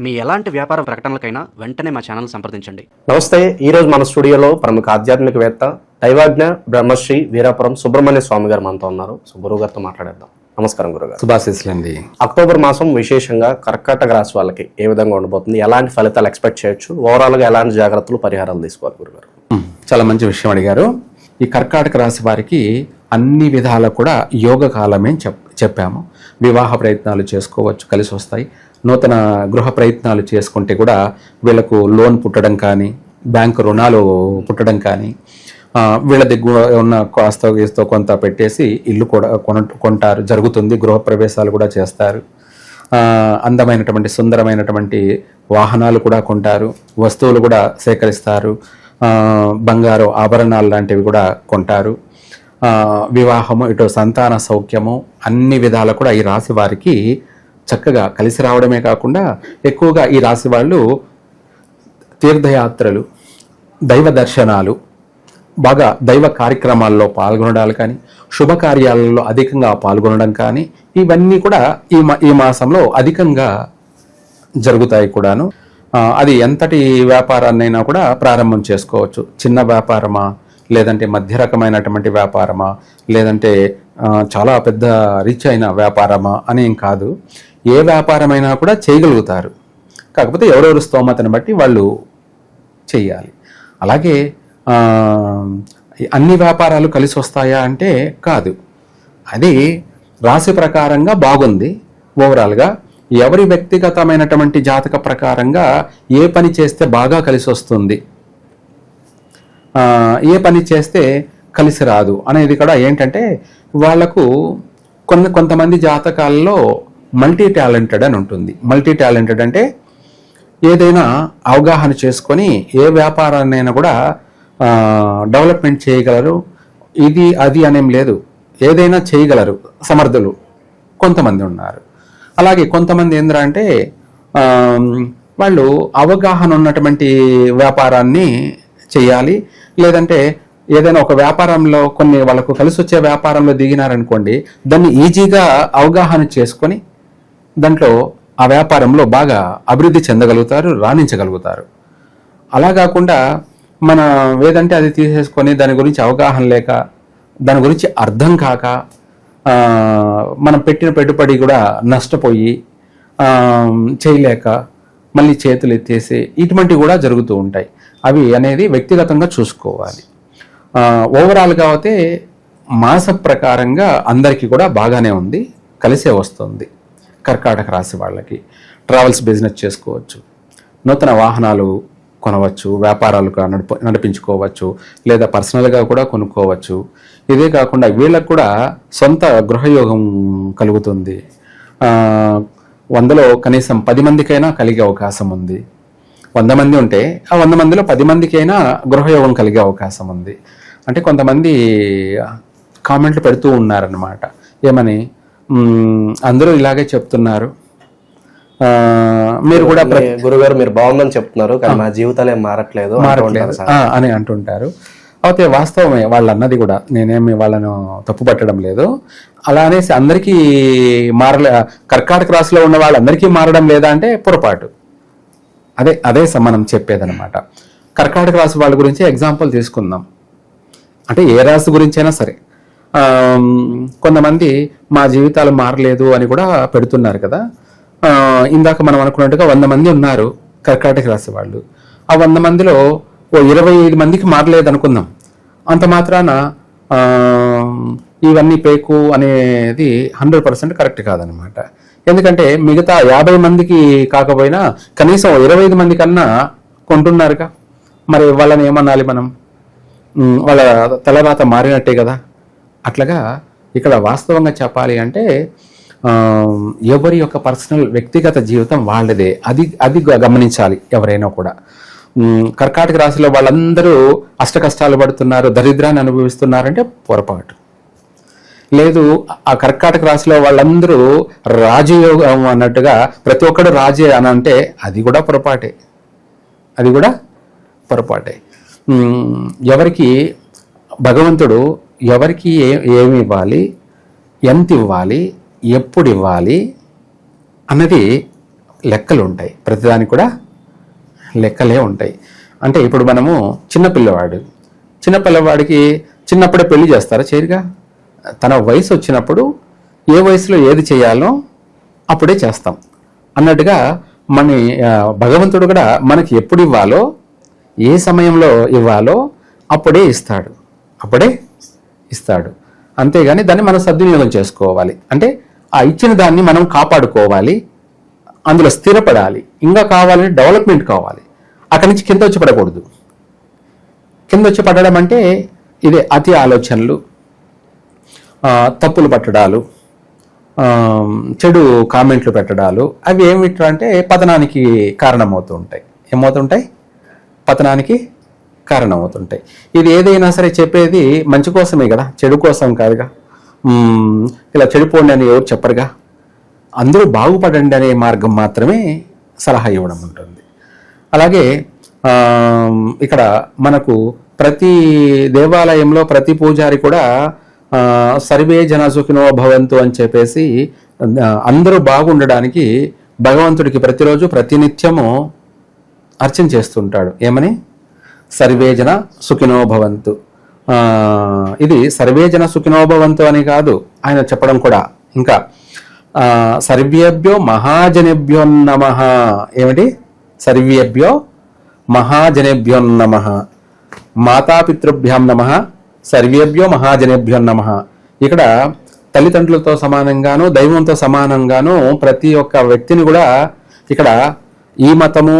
మీ ఎలాంటి వ్యాపార ప్రకటనలకైనా వెంటనే మా ఛానల్ సంప్రదించండి. నమస్తే. ఈరోజు మన స్టూడియోలో ప్రముఖ ఆధ్యాత్మికవేత్త దైవాజ్ఞ బ్రహ్మశ్రీ వీరాపురం సుబ్రహ్మణ్య స్వామి గారు మనతో ఉన్నారు. సో గురువు గారితో మాట్లాడేద్దాం. నమస్కారం గురుగారు. శుభాశీస్సులండి. అక్టోబర్ మాసం విశేషంగా కర్కాటక రాశి వాళ్ళకి ఏ విధంగా ఉండబోతుంది, ఎలాంటి ఫలితాలు ఎక్స్పెక్ట్ చేయొచ్చు, ఓవరాల్గా ఎలాంటి జాగ్రత్తలు పరిహారాలు తీసుకోవాలి గురుగారు? చాలా మంచి విషయం అడిగారు. ఈ కర్కాటక రాశి వారికి అన్ని విధాల కూడా యోగ కాలమే చెప్పాము. వివాహ ప్రయత్నాలు చేసుకోవచ్చు, కలిసి వస్తాయి. నూతన గృహ ప్రయత్నాలు చేసుకుంటే కూడా వీళ్ళకు లోన్ పుట్టడం కానీ, బ్యాంకు రుణాలు పుట్టడం కానీ, వీళ్ళ దగ్గర ఉన్న కాస్తో కొంత పెట్టేసి ఇల్లు కూడా కొంటారు, జరుగుతుంది. గృహ ప్రవేశాలు కూడా చేస్తారు. అందమైనటువంటి సుందరమైనటువంటి వాహనాలు కూడా కొంటారు, వస్తువులు కూడా సేకరిస్తారు, బంగారు ఆభరణాలు లాంటివి కూడా కొంటారు. వివాహము, ఇటు సంతాన సౌఖ్యము, అన్ని విధాలు కూడా ఈ రాశి వారికి చక్కగా కలిసి రావడమే కాకుండా ఎక్కువగా ఈ రాశి వాళ్ళు తీర్థయాత్రలు, దైవ దర్శనాలు, బాగా దైవ కార్యక్రమాల్లో పాల్గొనడాలు కానీ, శుభకార్యాలలో అధికంగా పాల్గొనడం కానీ, ఇవన్నీ కూడా ఈ మాసంలో అధికంగా జరుగుతాయి కూడాను. అది ఎంతటి వ్యాపారాన్నైనా కూడా ప్రారంభం చేసుకోవచ్చు. చిన్న వ్యాపారమా, లేదంటే మధ్య రకమైనటువంటి వ్యాపారమా, లేదంటే చాలా పెద్ద రిచ్ అయిన వ్యాపారమా అనేం కాదు. ఏ వ్యాపారమైనా కూడా చేయగలుగుతారు. కాకపోతే ఎవరెవరు స్తోమతను బట్టి వాళ్ళు చేయాలి. అలాగే అన్ని వ్యాపారాలు కలిసి వస్తాయా అంటే కాదు. అది రాశి ప్రకారంగా బాగుంది. ఓవరాల్గా ఎవరి వ్యక్తిగతమైనటువంటి జాతక ప్రకారంగా ఏ పని చేస్తే బాగా కలిసి వస్తుంది, ఏ పని చేస్తే కలిసి రాదు అనేది కూడా ఏంటంటే వాళ్లకు కొంతమంది జాతకాల్లో మల్టీ టాలెంటెడ్ అని ఉంటుంది. మల్టీ టాలెంటెడ్ అంటే ఏదైనా అవగాహన చేసుకొని ఏ వ్యాపారాన్నైనా కూడా డెవలప్మెంట్ చేయగలరు. ఇది అది అనేం లేదు, ఏదైనా చేయగలరు సమర్థులు కొంతమంది ఉన్నారు. అలాగే కొంతమంది ఏంటంటే వాళ్ళు అవగాహన ఉన్నటువంటి వ్యాపారాన్ని చేయాలి. లేదంటే ఏదైనా ఒక వ్యాపారంలో కొన్ని వాళ్ళకు కలిసి వచ్చే వ్యాపారంలో దిగినారనుకోండి, దాన్ని ఈజీగా అవగాహన చేసుకొని దాంట్లో ఆ వ్యాపారంలో బాగా అభివృద్ధి చెందగలుగుతారు, రాణించగలుగుతారు. అలా కాకుండా మన ఏదంటే అది తీసేసుకొని దాని గురించి అవగాహన లేక, దాని గురించి అర్థం కాక, మనం పెట్టిన పెట్టుబడి కూడా నష్టపోయి చేయలేక మళ్ళీ చేతులు ఎత్తేసి ఇటువంటివి కూడా జరుగుతూ ఉంటాయి. అవి అనేది వ్యక్తిగతంగా చూసుకోవాలి. ఓవరాల్గా అయితే మాస ప్రకారంగా అందరికీ కూడా బాగానే ఉంది, కలిసే వస్తుంది. కర్కాటక రాశి వాళ్ళకి ట్రావెల్స్ బిజినెస్ చేసుకోవచ్చు, నూతన వాహనాలు కొనవచ్చు, వ్యాపారాలు నడిపించుకోవచ్చు, లేదా పర్సనల్గా కూడా కొనుక్కోవచ్చు. ఇదే కాకుండా వీళ్ళకు కూడా సొంత గృహయోగం కలుగుతుంది. 100లో కనీసం 10 మందికైనా కలిగే అవకాశం ఉంది. 100 మంది ఉంటే ఆ 100 మందిలో 10 మందికైనా గృహయోగం కలిగే అవకాశం ఉంది. అంటే కొంతమంది కామెంట్లు పెడుతూ ఉన్నారన్నమాట. ఏమని, అందరూ ఇలాగే చెప్తున్నారు, మీరు కూడా గురుగారు మీరు బాగుందని చెప్తున్నారు కానీ మా జీవితాలు ఏం మారట్లేదు అని అంటుంటారు. అయితే వాస్తవమే వాళ్ళు అన్నది కూడా, నేనేమి వాళ్ళను తప్పు పట్టడం లేదు. అలా అనేసి అందరికీ కర్కాటక రాశిలో ఉన్న వాళ్ళందరికీ మారడం లేదా అంటే పొరపాటు. అదే మనం చెప్పేదన్నమాట. కర్కాటక రాశి వాళ్ళ గురించి ఎగ్జాంపుల్ తీసుకుందాం. అంటే ఏ రాశి గురించి అయినా సరే, కొంతమంది మా జీవితాలు మారలేదు అని కూడా పెడుతున్నారు కదా. ఇందాక మనం అనుకున్నట్టుగా 100 మంది ఉన్నారు కర్కాటక రాశి వాళ్ళు. ఆ 100 మందిలో 25 మందికి మారలేదు అనుకుందాం. అంత మాత్రాన ఇవన్నీ పేకు అనేది 100% కరెక్ట్ కాదనమాట. ఎందుకంటే మిగతా 50 మందికి కాకపోయినా కనీసం 25 మంది కన్నా కొంటున్నారుగా. మరి వాళ్ళని ఏమనాలి మనం? వాళ్ళ తలరాత మారినట్టే కదా. అట్లాగా ఇక్కడ వాస్తవంగా చెప్పాలి అంటే ఎవరి యొక్క పర్సనల్ వ్యక్తిగత జీవితం వాళ్ళదే. అది గమనించాలి ఎవరైనా కూడా. కర్కాటక రాశిలో వాళ్ళందరూ అష్ట కష్టాలు పడుతున్నారు, దరిద్రాన్ని అనుభవిస్తున్నారంటే పొరపాటు. లేదు, ఆ కర్కాటక రాశిలో వాళ్ళందరూ రాజయోగం అన్నట్టుగా ప్రతి ఒక్కడు రాజే అని అంటే అది కూడా పొరపాటే. ఎవరికి భగవంతుడు ఎవరికి ఏమి ఇవ్వాలి, ఎంత ఇవ్వాలి, ఎప్పుడు ఇవ్వాలి అన్నది లెక్కలు ఉంటాయి, ప్రతిదానికి కూడా లెక్కలే ఉంటాయి. అంటే ఇప్పుడు మనము చిన్నపిల్లవాడికి చిన్నప్పుడే పెళ్లి చేస్తారా? చేయరుగా. తన వయసు వచ్చినప్పుడు ఏ వయసులో ఏది చేయాలో అప్పుడే చేస్తాం అన్నట్టుగా మన భగవంతుడు కూడా మనకి ఎప్పుడు ఇవ్వాలో, ఏ సమయంలో ఇవ్వాలో అప్పుడే ఇస్తాడు. అంతేగాని దాన్ని మనం సద్వినియోగం చేసుకోవాలి. అంటే ఆ ఇచ్చిన దాన్ని మనం కాపాడుకోవాలి, అందులో స్థిరపడాలి, ఇంకా కావాలని డెవలప్మెంట్ కావాలి. అక్కడి నుంచి కింద వచ్చి పడకూడదు. కింద వచ్చి పడడం అంటే ఇదే అతి ఆలోచనలు, తప్పులు పట్టడాలు, చెడు కామెంట్లు పెట్టడాలు, అవి ఏమిట్రా అంటే పతనానికి కారణమవుతూ ఉంటాయి. ఏమవుతుంటాయి? పతనానికి కారణమవుతుంటాయి. ఇది ఏదైనా సరే చెప్పేది మంచి కోసమే కదా, చెడు కోసం కాదుగా. ఇలా చెడిపోండి అని ఎవరు చెప్పరుగా. అందరూ బాగుపడండి అనే మార్గం మాత్రమే సలహా ఇవ్వడం ఉంటుంది. అలాగే ఇక్కడ మనకు ప్రతి దేవాలయంలో ప్రతి పూజారి కూడా సర్వే జన సుఖినో భవంతు అని చెప్పేసి అందరూ బాగుండడానికి భగవంతుడికి ప్రతిరోజు ప్రతినిత్యము అర్చన చేస్తుంటాడు. ఏమని? సర్వే జన సుఖినో భవంతు. ఇది సర్వే జన సుఖినో భవంతు అని కాదు ఆయన చెప్పడం కూడా. ఇంకా సర్వేభ్యో మహాజనేభ్యో నమః. ఏమిటి? సర్వేభ్యో మహాజనేభ్యో నమః, మాతాపితృభ్యాం నమః, సర్వేభ్యో మహాజనేభ్యో నమః. ఇక్కడ తల్లిదండ్రులతో సమానంగాను దైవంతో సమానంగాను ప్రతి ఒక్క వ్యక్తిని కూడా ఇక్కడ ఈ మతము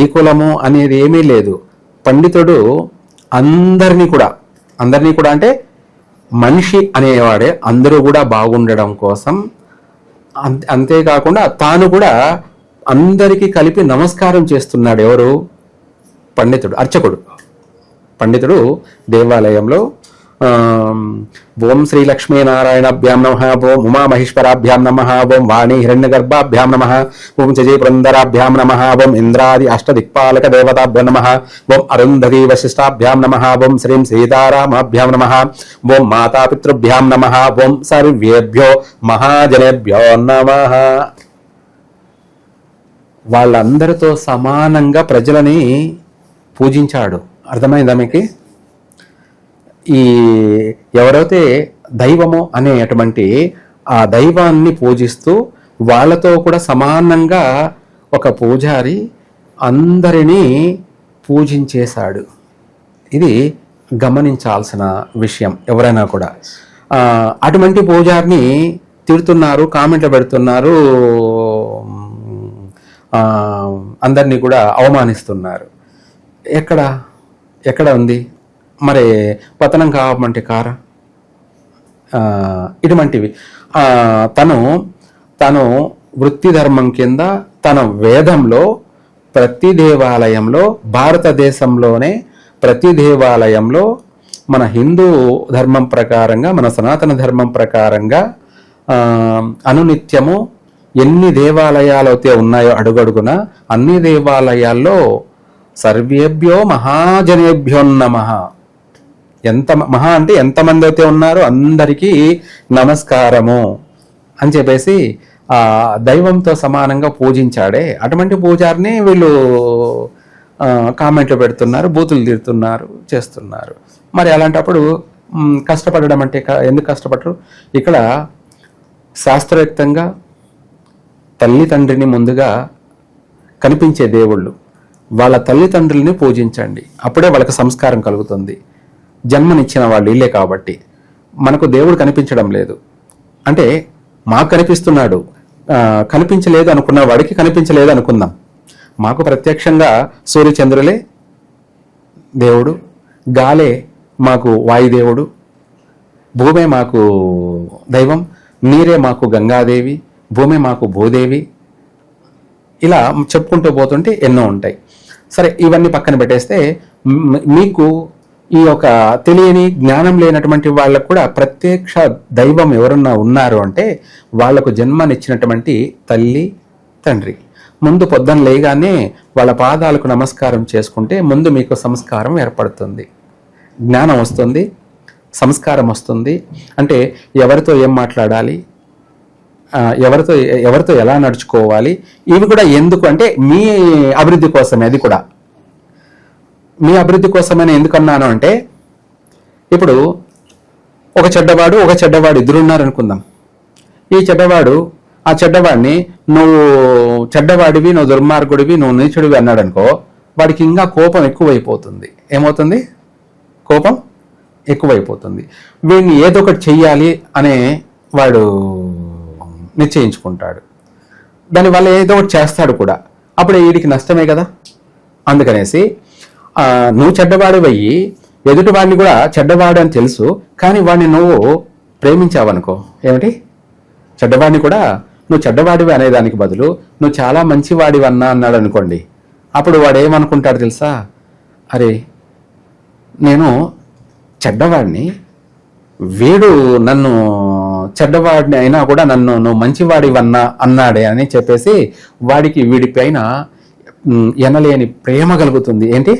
ఈ కులము అనేది ఏమీ లేదు. పండితుడు అందరినీ కూడా అంటే మనిషి అనేవాడే అందరూ కూడా బాగుండడం కోసం, అంతేకాకుండా తాను కూడా అందరికీ కలిపి నమస్కారం చేస్తున్నాడు. ఎవరు? పండితుడు, అర్చకుడు. పండితుడు దేవాలయంలో ఓం శ్రీ లక్ష్మీనారాయణాభ్యాం నమః, ఓం ఉమామహేశ్వరాభ్యాం నమః, ఓం వాణి హిరణ్యగర్భాభ్యాం నమః, ఓం చజీ పురందరాభ్యాం నమః, ఓం ఇంద్రాది అష్టదిక్పాలక దేవతాభ్యాం నమః, ఓం అరుంధతీ వశిష్టాభ్యాం నమః, ఓం శ్రీం సీతారామాభ్యాం నమః, ఓం మాతాపితృభ్యాం నమః, ఓం సర్వేభ్యో మహాజనేభ్యో నమః. వాళ్ళందరితో సమానంగా ప్రజలని పూజించాడు. అర్థమైందా మీకు? ఈ ఎవరైతే దైవము అనేటువంటి ఆ దైవాన్ని పూజిస్తూ వాళ్ళతో కూడా సమానంగా ఒక పూజారి అందరినీ పూజించేశాడు. ఇది గమనించాల్సిన విషయం. ఎవరైనా కూడా అటువంటి పూజారిని తిడుతున్నారు, కామెంట్లు పెడుతున్నారు, అందరినీ కూడా అవమానిస్తున్నారు. ఎక్కడ ఉంది మరి పతనం కావమంటే కారా? ఇటువంటివి తను వృత్తి ధర్మం కింద తన వేదంలో ప్రతి దేవాలయంలో, భారతదేశంలోనే ప్రతి దేవాలయంలో మన హిందూ ధర్మం ప్రకారంగా, మన సనాతన ధర్మం ప్రకారంగా అనునిత్యము ఎన్ని దేవాలయాలు అయితే ఉన్నాయో అడుగడుగున అన్ని దేవాలయాల్లో సర్వేభ్యో మహాజనేభ్యో నమః. ఎంత మహా అంటే ఎంతమంది అయితే ఉన్నారో అందరికీ నమస్కారము అని చెప్పేసి ఆ దైవంతో సమానంగా పూజించాడే. అటువంటి పూజారిని వీళ్ళు కామెంట్లు పెడుతున్నారు, బూతులు తిడుతున్నారు, చేస్తున్నారు. మరి అలాంటప్పుడు కష్టపడడం అంటే ఎందుకు కష్టపడరు? ఇక్కడ శాస్త్రయుక్తంగా తల్లిదండ్రిని ముందుగా కనిపించే దేవుళ్ళు, వాళ్ళ తల్లిదండ్రుల్ని పూజించండి. అప్పుడే వాళ్ళకి సంస్కారం కలుగుతుంది. జన్మనిచ్చిన వాళ్ళు ఇల్లే కాబట్టి. మనకు దేవుడు కనిపించడం లేదు అంటే మాకు కనిపిస్తున్నాడు, కనిపించలేదు అనుకున్న వాడికి కనిపించలేదు అనుకుందాం. మాకు ప్రత్యక్షంగా సూర్యచంద్రులే దేవుడు, గాలే మాకు వాయుదేవుడు, భూమే మాకు దైవం, నీరే మాకు గంగాదేవి, భూమి మాకు భూదేవి. ఇలా చెప్పుకుంటూ పోతుంటే ఎన్నో ఉంటాయి. సరే, ఇవన్నీ పక్కన పెట్టేస్తే మీకు ఈ యొక్క తెలియని జ్ఞానం లేనటువంటి వాళ్ళకు కూడా ప్రత్యక్ష దైవం ఎవరన్నా ఉన్నారు అంటే వాళ్లకు జన్మనిచ్చినటువంటి తల్లి తండ్రి. ముందు పొద్దున లేగానే వాళ్ళ పాదాలకు నమస్కారం చేసుకుంటే ముందు మీకు సంస్కారం ఏర్పడుతుంది, జ్ఞానం వస్తుంది, సంస్కారం వస్తుంది. అంటే ఎవరితో ఏం మాట్లాడాలి, ఎవరితో ఎలా నడుచుకోవాలి, ఇవి కూడా ఎందుకు అంటే మీ అభివృద్ధి కోసమే. అది కూడా మీ అభివృద్ధి కోసమని ఎందుకన్నాను అంటే, ఇప్పుడు ఒక చెడ్డవాడు ఇద్దరు ఉన్నారనుకుందాం. ఈ ఆ చెడ్డవాడిని నువ్వు చెడ్డవాడివి, నువ్వు దుర్మార్గుడివి, నువ్వు నీచుడివి అన్నాడు అనుకో, వాడికి ఇంకా కోపం ఎక్కువైపోతుంది. ఏమవుతుంది? కోపం ఎక్కువైపోతుంది. వీడిని ఏదో ఒకటి చెయ్యాలి అనే వాడు నిశ్చయించుకుంటాడు. దానివల్ల ఏదో ఒకటి చేస్తాడు కూడా. అప్పుడు వీడికి నష్టమే కదా. అందుకనేసి నువ్వు చెడ్డవాడివయ్యి ఎదుటి వాడిని కూడా చెడ్డవాడు అని తెలుసు, కానీ వాడిని నువ్వు ప్రేమించావనుకో, ఏమిటి చెడ్డవాడిని కూడా నువ్వు చెడ్డవాడివి అనేదానికి బదులు నువ్వు చాలా మంచివాడివి అన్నాడు అనుకోండి, అప్పుడు వాడు ఏమనుకుంటాడు తెలుసా? అరే నేను చెడ్డవాడిని, వీడు నన్ను చెడ్డవాడిని అయినా కూడా నన్ను నువ్వు మంచివాడివన్నా అన్నాడే అని చెప్పేసి వాడికి వీడిపైన ఎనలేని ప్రేమ కలుగుతుంది. ఏంటి?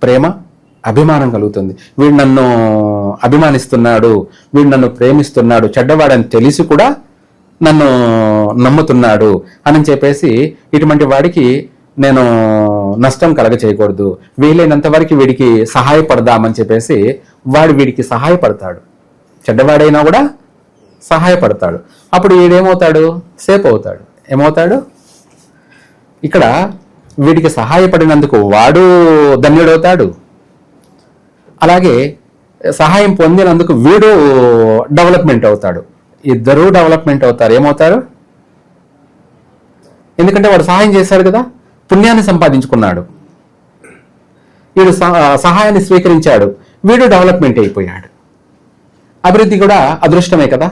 ప్రేమ, అభిమానం కలుగుతుంది. వీడు నన్ను అభిమానిస్తున్నాడు, వీడు నన్ను ప్రేమిస్తున్నాడు, చెడ్డవాడని తెలిసి కూడా నన్ను నమ్ముతున్నాడు అని చెప్పేసి ఇటువంటి వాడికి నేను నష్టం కలగ చేయకూడదు, వీలైనంత వరకు వీడికి సహాయపడదామని చెప్పేసి వాడు వీడికి సహాయపడతాడు. చెడ్డవాడైనా కూడా సహాయపడతాడు. అప్పుడు వీడేమవుతాడు? సేఫ్ అవుతాడు. ఏమవుతాడు? ఇక్కడ వీడికి సహాయపడినందుకు వాడు ధన్యుడవుతాడు, అలాగే సహాయం పొందినందుకు వీడు డెవలప్మెంట్ అవుతాడు. ఇద్దరూ డెవలప్మెంట్ అవుతారు. ఏమవుతారు? ఎందుకంటే వాడు సహాయం చేశాడు కదా, పుణ్యాన్ని సంపాదించుకున్నాడు. వీడు సహాయాన్ని స్వీకరించాడు, వీడు డెవలప్మెంట్ అయిపోయాడు. అభివృద్ధి కూడా అదృష్టమే కదా.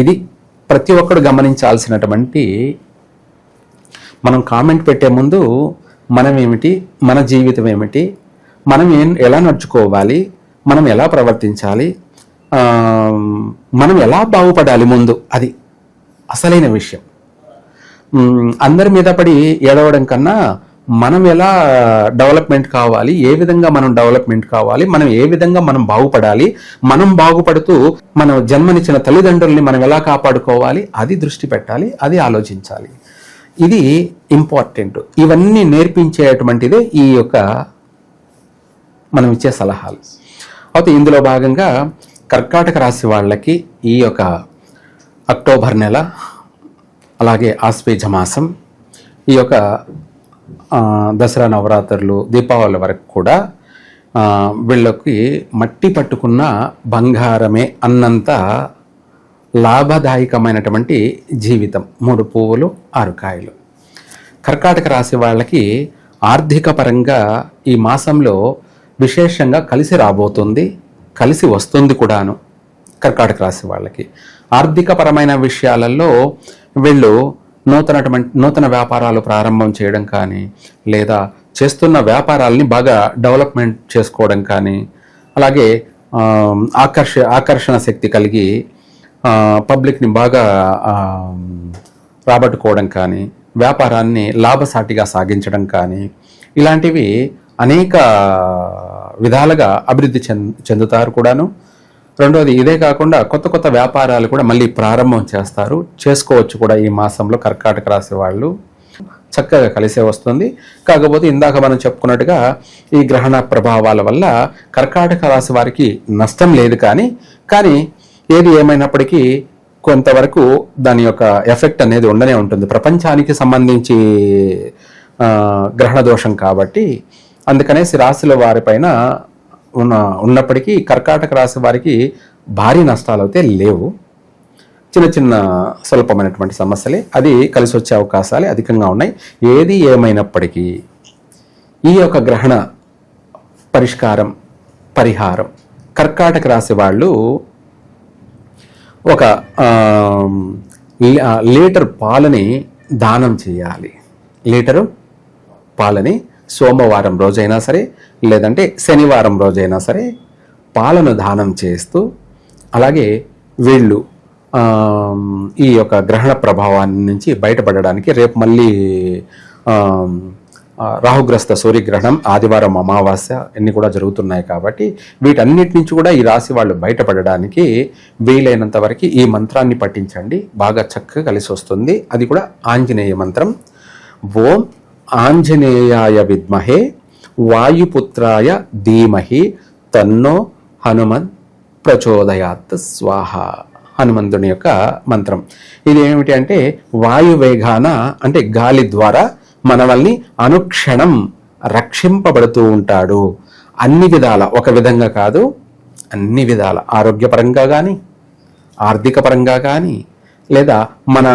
ఇది ప్రతి ఒక్కడు గమనించాల్సినటువంటి. మనం కామెంట్ పెట్టే ముందు మనం ఏమిటి, మన జీవితం ఏమిటి, మనం ఎలా నడుచుకోవాలి, మనం ఎలా ప్రవర్తించాలి, మనం ఎలా బాగుపడాలి ముందు, అది అసలైన విషయం. అందరి మీద పడి ఏడవడం కన్నా మనం ఎలా డెవలప్మెంట్ కావాలి, ఏ విధంగా మనం డెవలప్మెంట్ కావాలి, మనం ఏ విధంగా మనం బాగుపడాలి, మనం బాగుపడుతూ మనం జన్మనిచ్చిన తల్లిదండ్రుల్ని మనం ఎలా కాపాడుకోవాలి, అది దృష్టి పెట్టాలి, అది ఆలోచించాలి. ఇది ఇంపార్టెంట్. ఇవన్నీ నేర్పించేటువంటిదే ఈ యొక్క మనం ఇచ్చే సలహాలు. అయితే ఇందులో భాగంగా కర్కాటక రాశి వాళ్ళకి ఈ యొక్క అక్టోబర్ నెల, అలాగే ఆశ్వేజ మాసం, ఈ యొక్క దసరా నవరాత్రులు, దీపావళి వరకు కూడా వీళ్ళకి మట్టి పట్టుకున్న బంగారమే అన్నంత లాభదాయకమైనటువంటి జీవితం. 3 పువ్వులు 6 కాయలు. కర్కాటక రాశి వాళ్ళకి ఆర్థిక పరంగా ఈ మాసంలో విశేషంగా కలిసి రాబోతుంది, కలిసి వస్తుంది కూడాను. కర్కాటక రాశి వాళ్ళకి ఆర్థిక పరమైన విషయాలలో వీళ్ళు నూతన వ్యాపారాలు ప్రారంభం చేయడం కానీ, లేదా చేస్తున్న వ్యాపారాలని బాగా డెవలప్మెంట్ చేసుకోవడం కానీ, అలాగే ఆకర్షణ శక్తి కలిగి పబ్లిక్ని బాగా రాబట్టుకోవడం కానీ, వ్యాపారాన్ని లాభసాటిగా సాగించడం కానీ, ఇలాంటివి అనేక విధాలుగా అభివృద్ధి చెందుతారు కూడాను. రెండోది, ఇదే కాకుండా కొత్త కొత్త వ్యాపారాలు కూడా మళ్ళీ ప్రారంభం చేసుకోవచ్చు కూడా ఈ మాసంలో కర్కాటక రాశి వాళ్ళు. చక్కగా కలిసే వస్తుంది. కాకపోతే ఇందాక మనం చెప్పుకున్నట్టుగా ఈ గ్రహణ ప్రభావాల వల్ల కర్కాటక రాశి వారికి నష్టం లేదు, కానీ ఏది ఏమైనప్పటికీ కొంతవరకు దాని యొక్క ఎఫెక్ట్ అనేది ఉండనే ఉంటుంది. ప్రపంచానికి సంబంధించి గ్రహణ దోషం కాబట్టి అందుకనేసి రాశుల వారిపైన ఉన్నప్పటికీ కర్కాటక రాశి వారికి భారీ నష్టాలు అయితే లేవు. చిన్న చిన్న స్వల్పమైనటువంటి సమస్యలే, అది కలిసి వచ్చే అవకాశాలే అధికంగా ఉన్నాయి. ఏది ఏమైనప్పటికీ ఈ యొక్క గ్రహణ పరిహారం కర్కాటక రాశి వాళ్ళు ఒక లీటర్ పాలని దానం చేయాలి. లీటరు పాలని సోమవారం రోజైనా సరే, లేదంటే శనివారం రోజైనా సరే పాలను దానం చేస్తూ, అలాగే వీళ్ళు ఈ యొక్క గ్రహణ ప్రభావాన్ని నుంచి బయటపడడానికి రేపు మళ్ళీ రాహుగ్రస్త సూర్యగ్రహణం, ఆదివారం అమావాస్య ఇన్ని కూడా జరుగుతున్నాయి కాబట్టి వీటన్నిటి నుంచి కూడా ఈ రాశి వాళ్ళు బయటపడడానికి వీలైనంత వరకు ఈ మంత్రాన్ని పఠించండి, బాగా చక్కగా కలిసి వస్తుంది. అది కూడా ఆంజనేయ మంత్రం. ఓం ఆంజనేయాయ విద్మహే వాయుపుత్రాయ ధీమహి తన్నో హనుమన్ ప్రచోదయాత్ స్వాహ. హనుమంతుని యొక్క మంత్రం ఇది ఏమిటి అంటే వాయువేగాన అంటే గాలి ద్వారా మనల్ని అనుక్షణం రక్షింపబడుతూ ఉంటాడు. అన్ని విధాల, ఒక విధంగా కాదు అన్ని విధాల, ఆరోగ్యపరంగా కానీ, ఆర్థిక పరంగా కానీ, లేదా మన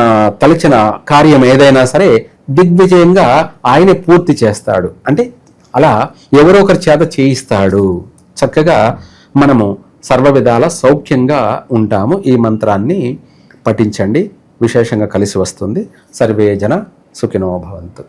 తలచిన కార్యం ఏదైనా సరే దిగ్విజయంగా ఆయనే పూర్తి చేస్తాడు. అంటే అలా ఎవరో ఒకరి చేత చేయిస్తాడు. చక్కగా మనము సర్వ విధాల సౌఖ్యంగా ఉంటాము. ఈ మంత్రాన్ని పఠించండి, విశేషంగా కలిసి వస్తుంది. సర్వే జన సుఖినో భవంతు.